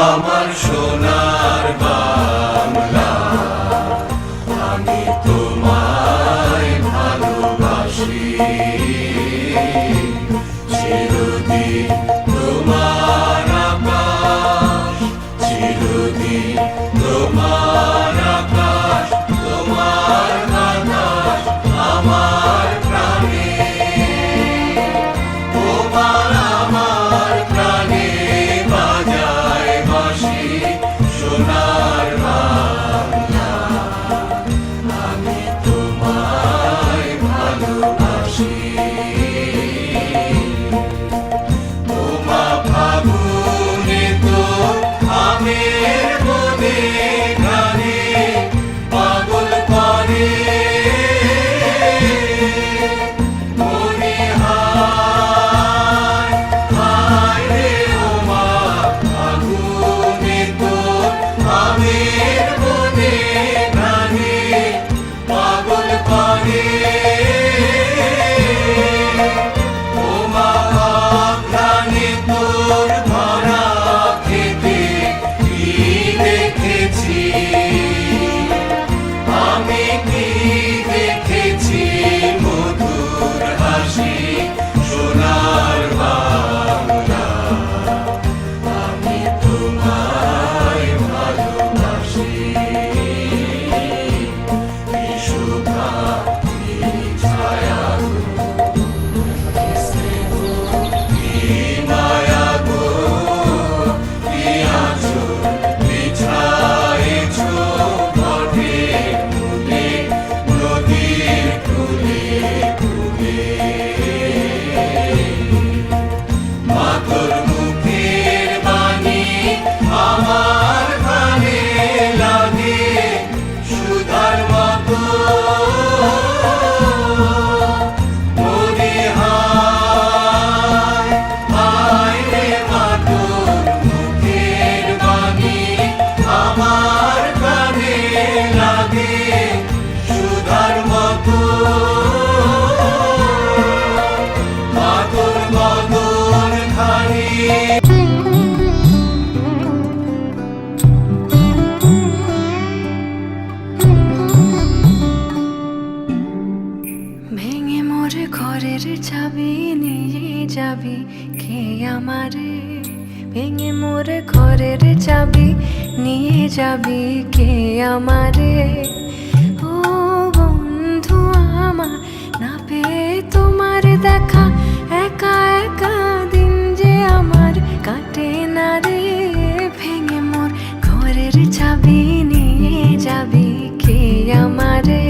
আমার সোনার বাংলা, আমি তোমায় ভালোবাসি। চিরদিন তোমার আকাশ, চিরদিন তোমার আকাশ, তোমার বাতাস আমার প্রাণে। তোমার আমার প্রাণে বাজায় বাঁশি, সোনার বাংলা, আমি তোমায় ভালোবাসি। তোমা ফাগুনে তো আমের মনে গানে পাগল করে। মনে হায় হায় রে ওমা, ফাগুনে তো আমের মনে গানে পাগল করে। ওমা ঘ্রাণে তোর ভরা খেতে কি দেখেছি, আমি কি দেখেছি মধুর হাসি, সোনার বাংলা, আমি তোমায় ভালোবাসি। কি শোভা কি ছায়া গো, কি মায়া গো, কি আঁচল বিছায়েছ পথের মূলে, নদীর কূলে কূলে। মা তোর মুখের বাণী আমার কানে লাগে সুধার মতো। মনে হায় হায় রে মা তোর মুখের বাণী আমার কানে লাগে সুধার মতো। মা তোর বদন খানি ভেঙে মোর ঘরের চাবি নিয়ে যাবি কে আমারে। ভেঙে মোর ঘরের চাবি নিয়ে যাবি কে আমারে। ও বন্ধু আমার, না পেয়ে তোমার দেখা একা একা দিন যে আমার কাটে না রে। ভেঙে মোর ঘরের চাবি নিয়ে যাবি কে আমারে।